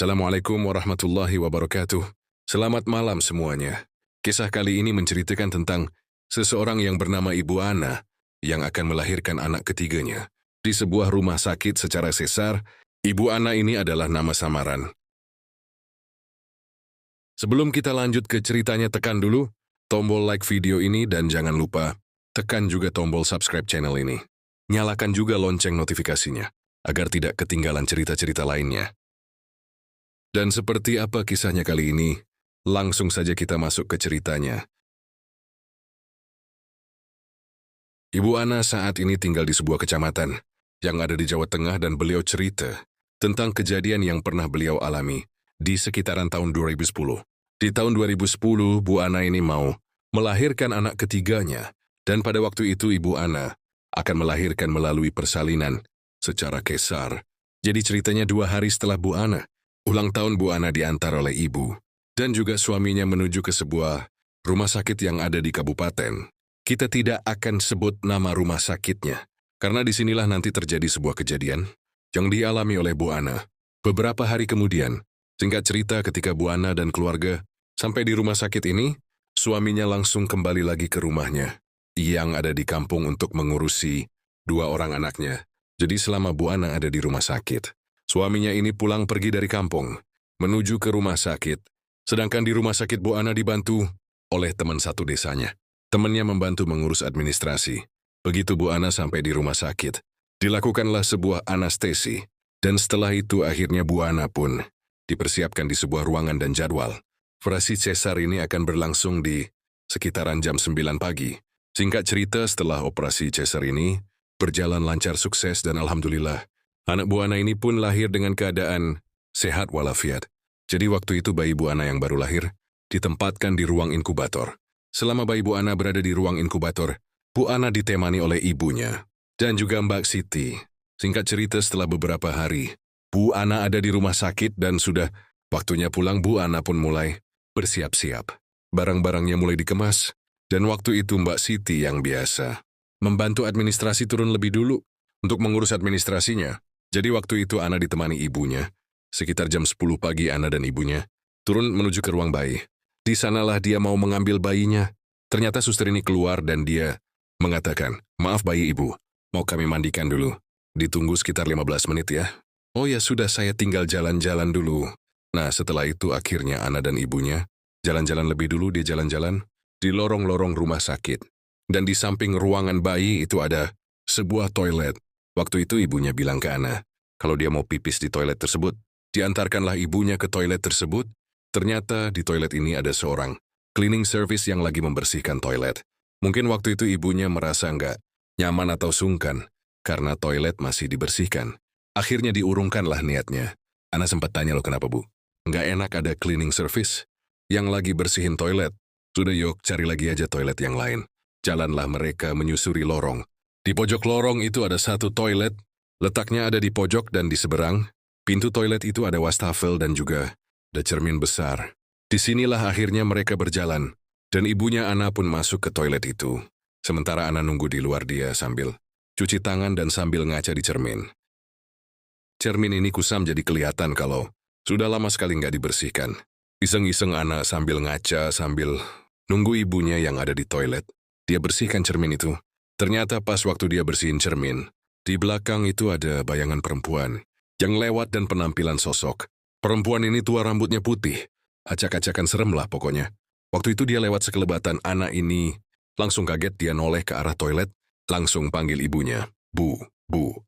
Assalamualaikum warahmatullahi wabarakatuh. Selamat malam semuanya. Kisah kali ini menceritakan tentang seseorang yang bernama Ibu Ana yang akan melahirkan anak ketiganya. Di sebuah rumah sakit secara sesar, Ibu Ana ini adalah nama samaran. Sebelum kita lanjut ke ceritanya, tekan dulu tombol like video ini dan jangan lupa tekan juga tombol subscribe channel ini. Nyalakan juga lonceng notifikasinya agar tidak ketinggalan cerita-cerita lainnya. Dan seperti apa kisahnya kali ini? Langsung saja kita masuk ke ceritanya. Ibu Ana saat ini tinggal di sebuah kecamatan yang ada di Jawa Tengah dan beliau cerita tentang kejadian yang pernah beliau alami di sekitaran tahun 2010. Di tahun 2010, Bu Ana ini mau melahirkan anak ketiganya dan pada waktu itu Ibu Ana akan melahirkan melalui persalinan secara keiser. Jadi ceritanya 2 hari setelah Bu Ana ulang tahun, Bu Ana diantar oleh ibu dan juga suaminya menuju ke sebuah rumah sakit yang ada di kabupaten. Kita tidak akan sebut nama rumah sakitnya, karena disinilah nanti terjadi sebuah kejadian yang dialami oleh Bu Ana. Beberapa hari kemudian, singkat cerita ketika Bu Ana dan keluarga sampai di rumah sakit ini, suaminya langsung kembali lagi ke rumahnya yang ada di kampung untuk mengurusi 2 orang anaknya. Jadi selama Bu Ana ada di rumah sakit, suaminya ini pulang pergi dari kampung, menuju ke rumah sakit. Sedangkan di rumah sakit Bu Ana dibantu oleh teman satu desanya. Temannya membantu mengurus administrasi. Begitu Bu Ana sampai di rumah sakit, dilakukanlah sebuah anestesi. Dan setelah itu akhirnya Bu Ana pun dipersiapkan di sebuah ruangan dan jadwal. Operasi sesar ini akan berlangsung di sekitaran jam 9 pagi. Singkat cerita, setelah operasi sesar ini berjalan lancar, sukses, dan alhamdulillah anak Bu Ana ini pun lahir dengan keadaan sehat walafiat. Jadi waktu itu bayi Bu Ana yang baru lahir ditempatkan di ruang inkubator. Selama bayi Bu Ana berada di ruang inkubator, Bu Ana ditemani oleh ibunya dan juga Mbak Siti. Singkat cerita, setelah beberapa hari, Bu Ana ada di rumah sakit dan sudah waktunya pulang. Bu Ana pun mulai bersiap-siap. Barang-barangnya mulai dikemas dan waktu itu Mbak Siti yang biasa membantu administrasi turun lebih dulu untuk mengurus administrasinya. Jadi waktu itu Ana ditemani ibunya. Sekitar jam 10 pagi Ana dan ibunya turun menuju ke ruang bayi. Di sanalah dia mau mengambil bayinya. Ternyata suster ini keluar dan dia mengatakan, "Maaf bayi ibu, mau kami mandikan dulu. Ditunggu sekitar 15 menit ya." "Oh ya sudah, saya tinggal jalan-jalan dulu." Nah setelah itu akhirnya Ana dan ibunya jalan-jalan lebih dulu. Dia jalan-jalan di lorong-lorong rumah sakit. Dan di samping ruangan bayi itu ada sebuah toilet. Waktu itu ibunya bilang ke Ana, kalau dia mau pipis di toilet tersebut. Diantarkanlah ibunya ke toilet tersebut. Ternyata di toilet ini ada seorang cleaning service yang lagi membersihkan toilet. Mungkin waktu itu ibunya merasa nggak nyaman atau sungkan, karena toilet masih dibersihkan. Akhirnya diurungkanlah niatnya. Ana sempat tanya, "Loh kenapa Bu? Nggak enak ada cleaning service yang lagi bersihin toilet? Sudah yuk cari lagi aja toilet yang lain." Jalanlah mereka menyusuri lorong. Di pojok lorong itu ada satu toilet, letaknya ada di pojok dan di seberang. Pintu toilet itu ada wastafel dan juga ada cermin besar. Disinilah akhirnya mereka berjalan, dan ibunya Ana pun masuk ke toilet itu. Sementara Ana nunggu di luar dia sambil cuci tangan dan sambil ngaca di cermin. Cermin ini kusam jadi kelihatan kalau sudah lama sekali nggak dibersihkan. Iseng-iseng Ana sambil ngaca sambil nunggu ibunya yang ada di toilet. Dia bersihkan cermin itu. Ternyata pas waktu dia bersihin cermin, di belakang itu ada bayangan perempuan yang lewat dan penampilan sosok. Perempuan ini tua, rambutnya putih. Acak-acakan serem lah pokoknya. Waktu itu dia lewat sekelebatan. Anak ini langsung kaget, dia noleh ke arah toilet, langsung panggil ibunya. Bu,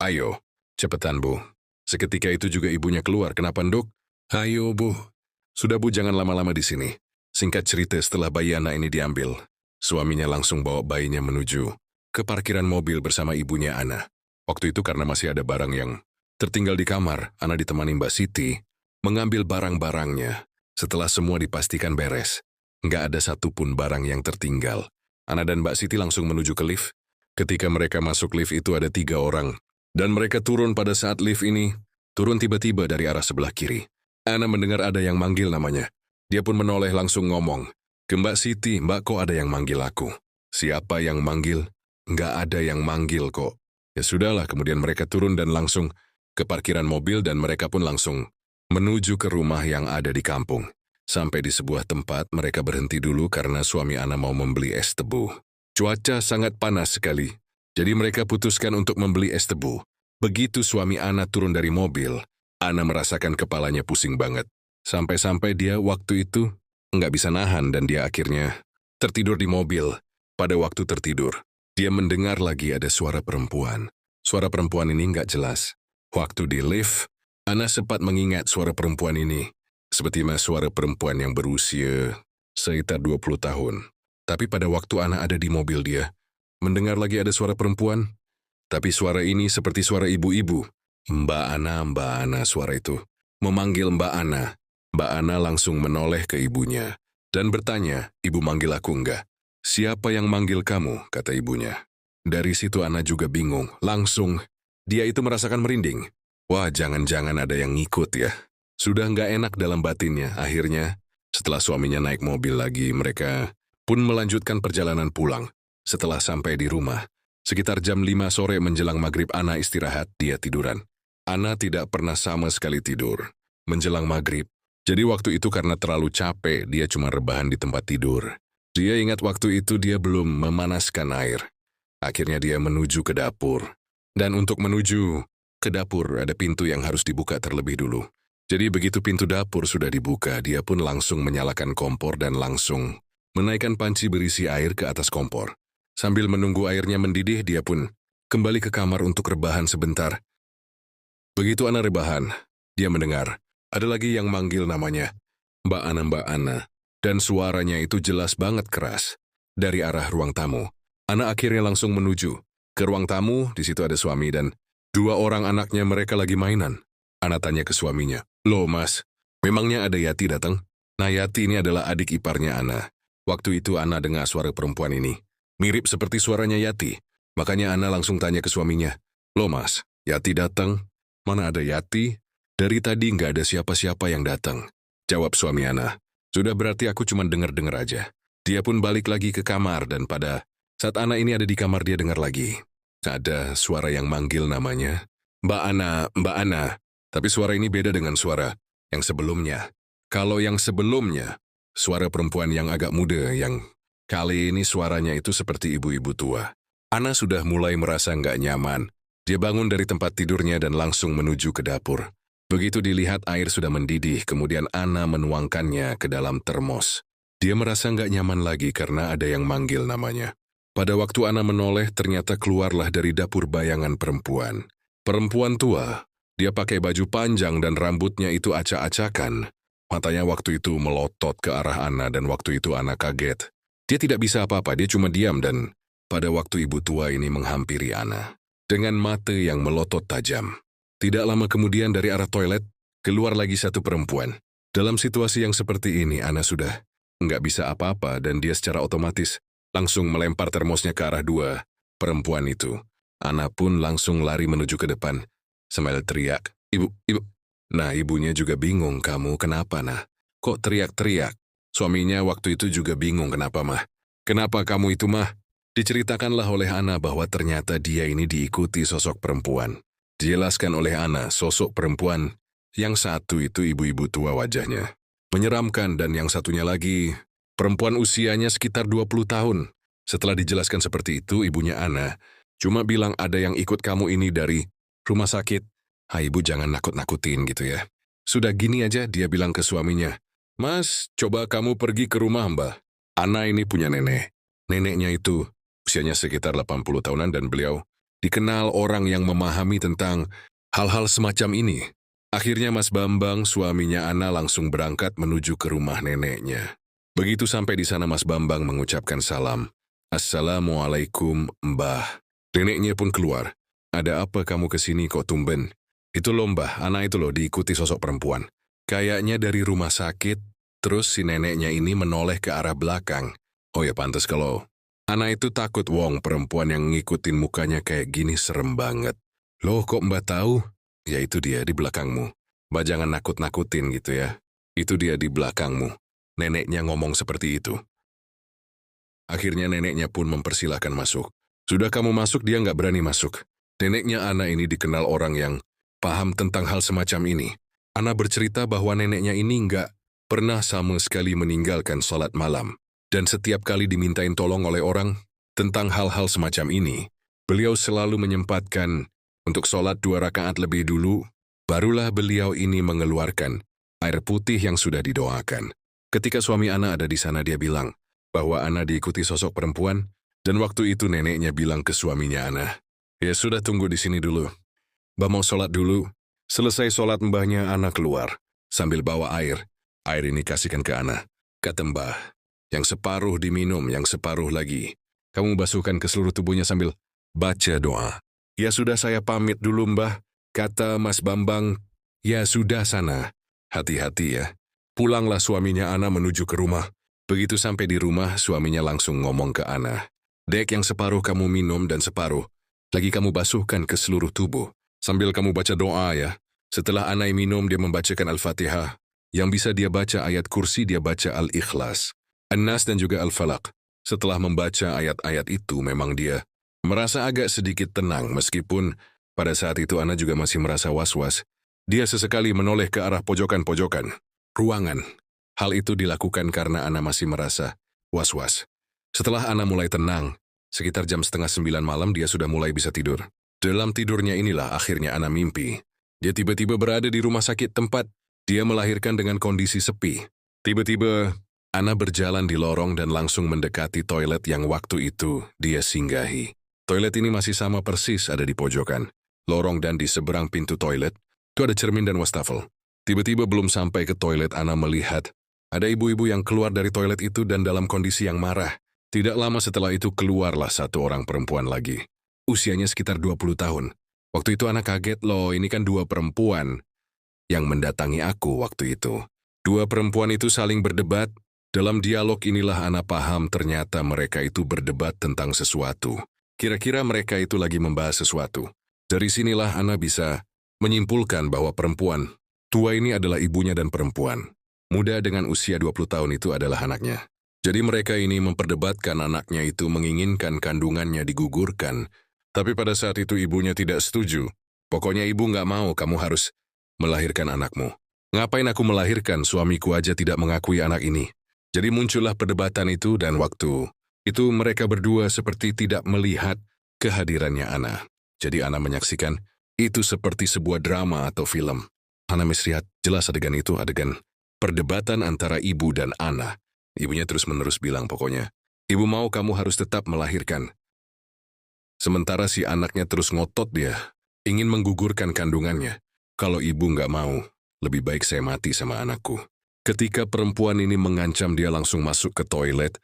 ayo. Cepetan Bu." Seketika itu juga ibunya keluar. "Kenapa Nduk?" "Ayo Bu. Sudah Bu, jangan lama-lama di sini." Singkat cerita, setelah bayi anak ini diambil, suaminya langsung bawa bayinya menuju ke parkiran mobil bersama ibunya Ana. Waktu itu karena masih ada barang yang tertinggal di kamar, Ana ditemani Mbak Siti mengambil barang-barangnya. Setelah semua dipastikan beres, nggak ada satupun barang yang tertinggal, Ana dan Mbak Siti langsung menuju ke lift. Ketika mereka masuk lift itu ada 3 orang, dan mereka turun. Pada saat lift ini turun tiba-tiba dari arah sebelah kiri, Ana mendengar ada yang manggil namanya. Dia pun menoleh langsung ngomong ke Mbak Siti, "Mbak, kok ada yang manggil aku?" "Siapa yang manggil?" "Nggak ada yang manggil kok." Ya sudahlah, kemudian mereka turun dan langsung ke parkiran mobil dan mereka pun langsung menuju ke rumah yang ada di kampung. Sampai di sebuah tempat, mereka berhenti dulu karena suami Ana mau membeli es tebu. Cuaca sangat panas sekali, jadi mereka putuskan untuk membeli es tebu. Begitu suami Ana turun dari mobil, Ana merasakan kepalanya pusing banget. Sampai-sampai dia waktu itu nggak bisa nahan dan dia akhirnya tertidur di mobil. Pada waktu tertidur, dia mendengar lagi ada suara perempuan. Suara perempuan ini nggak jelas. Waktu di lift, Ana sempat mengingat suara perempuan ini. Seperti suara perempuan yang berusia sekitar 20 tahun. Tapi pada waktu Ana ada di mobil dia, mendengar lagi ada suara perempuan. Tapi suara ini seperti suara ibu-ibu. Mbak Ana suara itu. Memanggil Mbak Ana. Mbak Ana langsung menoleh ke ibunya dan bertanya, "Ibu manggil aku enggak?" "Siapa yang manggil kamu?" kata ibunya. Dari situ Ana juga bingung. Langsung, dia itu merasakan merinding. Wah, jangan-jangan ada yang ngikut ya. Sudah nggak enak dalam batinnya. Akhirnya, setelah suaminya naik mobil lagi, mereka pun melanjutkan perjalanan pulang. Setelah sampai di rumah, sekitar jam 5 sore menjelang maghrib Ana istirahat, dia tiduran. Ana tidak pernah sama sekali tidur menjelang maghrib. Jadi waktu itu karena terlalu capek, dia cuma rebahan di tempat tidur. Dia ingat waktu itu dia belum memanaskan air. Akhirnya dia menuju ke dapur. Dan untuk menuju ke dapur ada pintu yang harus dibuka terlebih dulu. Jadi begitu pintu dapur sudah dibuka, dia pun langsung menyalakan kompor dan langsung menaikkan panci berisi air ke atas kompor. Sambil menunggu airnya mendidih, dia pun kembali ke kamar untuk rebahan sebentar. Begitu Ana rebahan, dia mendengar ada lagi yang manggil namanya, "Mbak Ana, Mbak Ana." Dan suaranya itu jelas banget keras dari arah ruang tamu. Ana akhirnya langsung menuju ke ruang tamu. Di situ ada suami dan 2 orang anaknya, mereka lagi mainan. Ana tanya ke suaminya, "Loh mas, memangnya ada Yati datang?" Nah, Yati ini adalah adik iparnya Ana. Waktu itu Ana dengar suara perempuan ini. Mirip seperti suaranya Yati. Makanya Ana langsung tanya ke suaminya, "Loh mas, Yati datang? Mana ada Yati? Dari tadi nggak ada siapa-siapa yang datang." Jawab suami Ana, "Sudah, berarti aku cuma dengar-dengar aja." Dia pun balik lagi ke kamar dan pada saat Ana ini ada di kamar, dia dengar lagi. Ada suara yang manggil namanya, "Mbak Ana, Mbak Ana." Tapi suara ini beda dengan suara yang sebelumnya. Kalau yang sebelumnya, suara perempuan yang agak muda, yang kali ini suaranya itu seperti ibu-ibu tua. Ana sudah mulai merasa nggak nyaman. Dia bangun dari tempat tidurnya dan langsung menuju ke dapur. Begitu dilihat air sudah mendidih, kemudian Ana menuangkannya ke dalam termos. Dia merasa nggak nyaman lagi karena ada yang manggil namanya. Pada waktu Ana menoleh, ternyata keluarlah dari dapur bayangan perempuan. Perempuan tua. Dia pakai baju panjang dan rambutnya itu acak-acakan. Matanya waktu itu melotot ke arah Ana dan waktu itu Ana kaget. Dia tidak bisa apa-apa, dia cuma diam dan pada waktu ibu tua ini menghampiri Ana dengan mata yang melotot tajam. Tidak lama kemudian dari arah toilet, keluar lagi satu perempuan. Dalam situasi yang seperti ini, Ana sudah nggak bisa apa-apa dan dia secara otomatis langsung melempar termosnya ke arah 2 perempuan itu. Ana pun langsung lari menuju ke depan. Sambil teriak, "Ibu, ibu." Nah, ibunya juga bingung, "Kamu kenapa, nah? Kok teriak-teriak?" Suaminya waktu itu juga bingung, "Kenapa, mah? Kenapa kamu itu, mah?" Diceritakanlah oleh Ana bahwa ternyata dia ini diikuti sosok perempuan. Dijelaskan oleh Ana, sosok perempuan yang satu itu ibu-ibu tua wajahnya. Menyeramkan dan yang satunya lagi, perempuan usianya sekitar 20 tahun. Setelah dijelaskan seperti itu, ibunya Ana cuma bilang, "Ada yang ikut kamu ini dari rumah sakit." "Hai ibu, jangan nakut-nakutin gitu ya." Sudah gini aja dia bilang ke suaminya, "Mas, coba kamu pergi ke rumah Mbah. Ana ini punya nenek. Neneknya itu usianya sekitar 80 tahunan dan beliau dikenal orang yang memahami tentang hal-hal semacam ini." Akhirnya Mas Bambang, suaminya Ana, langsung berangkat menuju ke rumah neneknya. Begitu sampai di sana, Mas Bambang mengucapkan salam. "Assalamualaikum, Mbah." Neneknya pun keluar. "Ada apa kamu kesini kok tumben?" "Itu loh Mbah, Ana itu loh diikuti sosok perempuan. Kayaknya dari rumah sakit." Terus si neneknya ini menoleh ke arah belakang. Oh ya pantas kalau Ana itu takut, wong perempuan yang ngikutin mukanya kayak gini serem banget. "Loh kok Mbah tahu?" "Ya itu dia di belakangmu. Mbah jangan nakut-nakutin gitu ya. Itu dia di belakangmu." Neneknya ngomong seperti itu. Akhirnya neneknya pun mempersilahkan masuk. Sudah kamu masuk, dia nggak berani masuk. Neneknya Ana ini dikenal orang yang paham tentang hal semacam ini. Ana bercerita bahwa neneknya ini nggak pernah sama sekali meninggalkan sholat malam. Dan setiap kali dimintain tolong oleh orang tentang hal-hal semacam ini, beliau selalu menyempatkan untuk sholat 2 rakaat lebih dulu, barulah beliau ini mengeluarkan air putih yang sudah didoakan. Ketika suami Ana ada di sana, dia bilang bahwa Ana diikuti sosok perempuan, dan waktu itu neneknya bilang ke suaminya Ana, "Ya sudah, tunggu di sini dulu. Mbah mau sholat dulu." Selesai sholat mbahnya, Ana keluar sambil bawa air. Air ini kasihkan ke Ana. Kata Mbah, yang separuh diminum, yang separuh lagi kamu basuhkan ke seluruh tubuhnya sambil baca doa. "Ya sudah, saya pamit dulu Mbah," kata Mas Bambang. "Ya sudah sana. Hati-hati ya." Pulanglah suaminya Ana menuju ke rumah. Begitu sampai di rumah, suaminya langsung ngomong ke Ana, "Dek, yang separuh kamu minum dan separuh lagi kamu basuhkan ke seluruh tubuh. Sambil kamu baca doa ya." Setelah Ana minum, dia membacakan Al-Fatihah. Yang bisa dia baca ayat kursi, dia baca Al-Ikhlas, An-Nas dan juga Al-Falaq. Setelah membaca ayat-ayat itu, memang dia merasa agak sedikit tenang, meskipun pada saat itu Ana juga masih merasa was-was. Dia sesekali menoleh ke arah pojokan-pojokan ruangan. Hal itu dilakukan karena Ana masih merasa was-was. Setelah Ana mulai tenang, sekitar jam 8:30 malam dia sudah mulai bisa tidur. Dalam tidurnya inilah akhirnya Ana mimpi. Dia tiba-tiba berada di rumah sakit tempat dia melahirkan dengan kondisi sepi. Tiba-tiba Ana berjalan di lorong dan langsung mendekati toilet yang waktu itu dia singgahi. Toilet ini masih sama persis ada di pojokan lorong, dan di seberang pintu toilet itu ada cermin dan wastafel. Tiba-tiba belum sampai ke toilet, Ana melihat ada ibu-ibu yang keluar dari toilet itu dan dalam kondisi yang marah. Tidak lama setelah itu keluarlah satu orang perempuan lagi. Usianya sekitar 20 tahun. Waktu itu Ana kaget, loh ini kan 2 perempuan yang mendatangi aku waktu itu. 2 perempuan itu saling berdebat. Dalam dialog inilah Ana paham ternyata mereka itu berdebat tentang sesuatu. Kira-kira mereka itu lagi membahas sesuatu. Dari sinilah Ana bisa menyimpulkan bahwa perempuan tua ini adalah ibunya dan perempuan muda dengan usia 20 tahun itu adalah anaknya. Jadi mereka ini memperdebatkan anaknya itu menginginkan kandungannya digugurkan. Tapi pada saat itu ibunya tidak setuju. "Pokoknya ibu nggak mau kamu harus melahirkan anakmu." "Ngapain aku melahirkan? Suamiku aja tidak mengakui anak ini." Jadi muncullah perdebatan itu, dan waktu itu mereka berdua seperti tidak melihat kehadirannya Ana. Jadi Ana menyaksikan itu seperti sebuah drama atau film. Ana melihat jelas adegan itu, adegan perdebatan antara ibu dan Ana. Ibunya terus-menerus bilang, "Pokoknya ibu mau kamu harus tetap melahirkan." Sementara si anaknya terus ngotot, dia ingin menggugurkan kandungannya. "Kalau ibu nggak mau, lebih baik saya mati sama anakku." Ketika perempuan ini mengancam, dia langsung masuk ke toilet.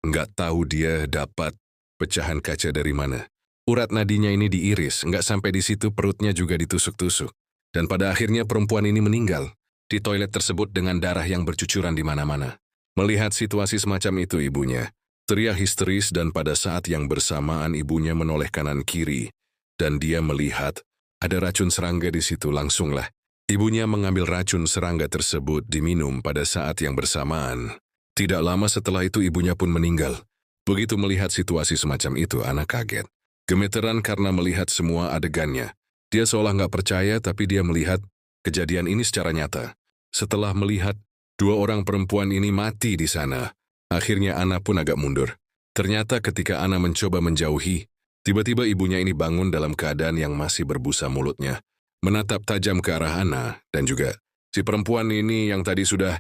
Nggak tahu dia dapat pecahan kaca dari mana. Urat nadinya ini diiris, nggak sampai di situ perutnya juga ditusuk-tusuk. Dan pada akhirnya perempuan ini meninggal di toilet tersebut dengan darah yang bercucuran di mana-mana. Melihat situasi semacam itu, ibunya teriak histeris, dan pada saat yang bersamaan ibunya menoleh kanan kiri dan dia melihat ada racun serangga di situ. Langsunglah ibunya mengambil racun serangga tersebut diminum pada saat yang bersamaan. Tidak lama setelah itu ibunya pun meninggal. Begitu melihat situasi semacam itu, Ana kaget. Gemeteran karena melihat semua adegannya. Dia seolah nggak percaya, tapi dia melihat kejadian ini secara nyata. Setelah melihat 2 orang perempuan ini mati di sana, akhirnya Ana pun agak mundur. Ternyata ketika Ana mencoba menjauhi, tiba-tiba ibunya ini bangun dalam keadaan yang masih berbusa mulutnya, menatap tajam ke arah Ana, dan juga si perempuan ini yang tadi sudah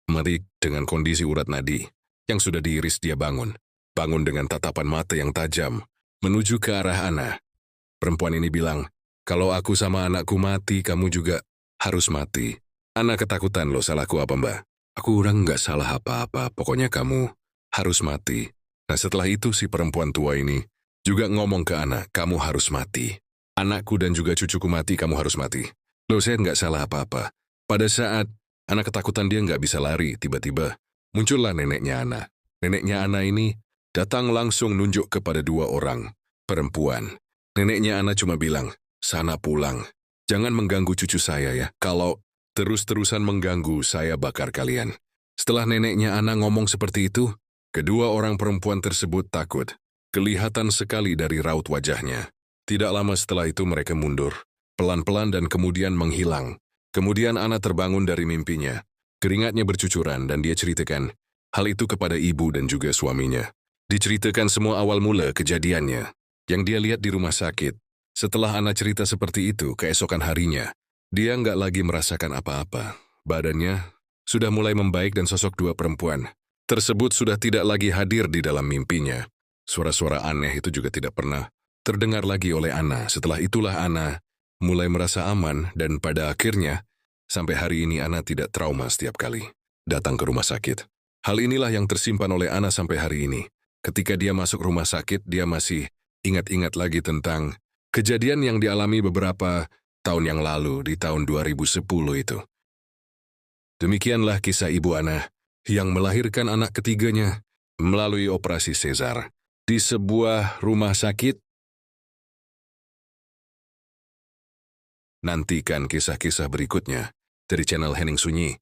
mati dengan kondisi urat nadi yang sudah diiris. Dia bangun dengan tatapan mata yang tajam, menuju ke arah Ana. Perempuan ini bilang, "Kalau aku sama anakku mati, kamu juga harus mati." Ana ketakutan, "Loh, salahku apa Mbak?" "Aku orang nggak salah apa-apa, pokoknya kamu harus mati." Nah, setelah itu si perempuan tua ini juga ngomong ke Ana, "Kamu harus mati. Anakku dan juga cucuku mati, kamu harus mati." "Loh, saya nggak salah apa-apa." Pada saat Ana ketakutan, dia nggak bisa lari, tiba-tiba muncullah neneknya Ana. Neneknya Ana ini datang langsung nunjuk kepada 2 orang perempuan. Neneknya Ana cuma bilang, "Sana pulang. Jangan mengganggu cucu saya ya. Kalau terus-terusan mengganggu, saya bakar kalian." Setelah neneknya Ana ngomong seperti itu, kedua orang perempuan tersebut takut. Kelihatan sekali dari raut wajahnya. Tidak lama setelah itu mereka mundur, pelan-pelan dan kemudian menghilang. Kemudian Ana terbangun dari mimpinya. Keringatnya bercucuran dan dia ceritakan hal itu kepada ibu dan juga suaminya. Diceritakan semua awal mula kejadiannya yang dia lihat di rumah sakit. Setelah Ana cerita seperti itu keesokan harinya, dia nggak lagi merasakan apa-apa. Badannya sudah mulai membaik dan sosok dua perempuan tersebut sudah tidak lagi hadir di dalam mimpinya. Suara-suara aneh itu juga tidak pernah terdengar lagi oleh Ana. Setelah itulah Ana mulai merasa aman dan pada akhirnya, sampai hari ini Ana tidak trauma setiap kali datang ke rumah sakit. Hal inilah yang tersimpan oleh Ana sampai hari ini. Ketika dia masuk rumah sakit, dia masih ingat-ingat lagi tentang kejadian yang dialami beberapa tahun yang lalu di tahun 2010 itu. Demikianlah kisah Ibu Ana yang melahirkan anak ketiganya melalui operasi sesar di sebuah rumah sakit. Nantikan kisah-kisah berikutnya dari channel Hening Sunyi.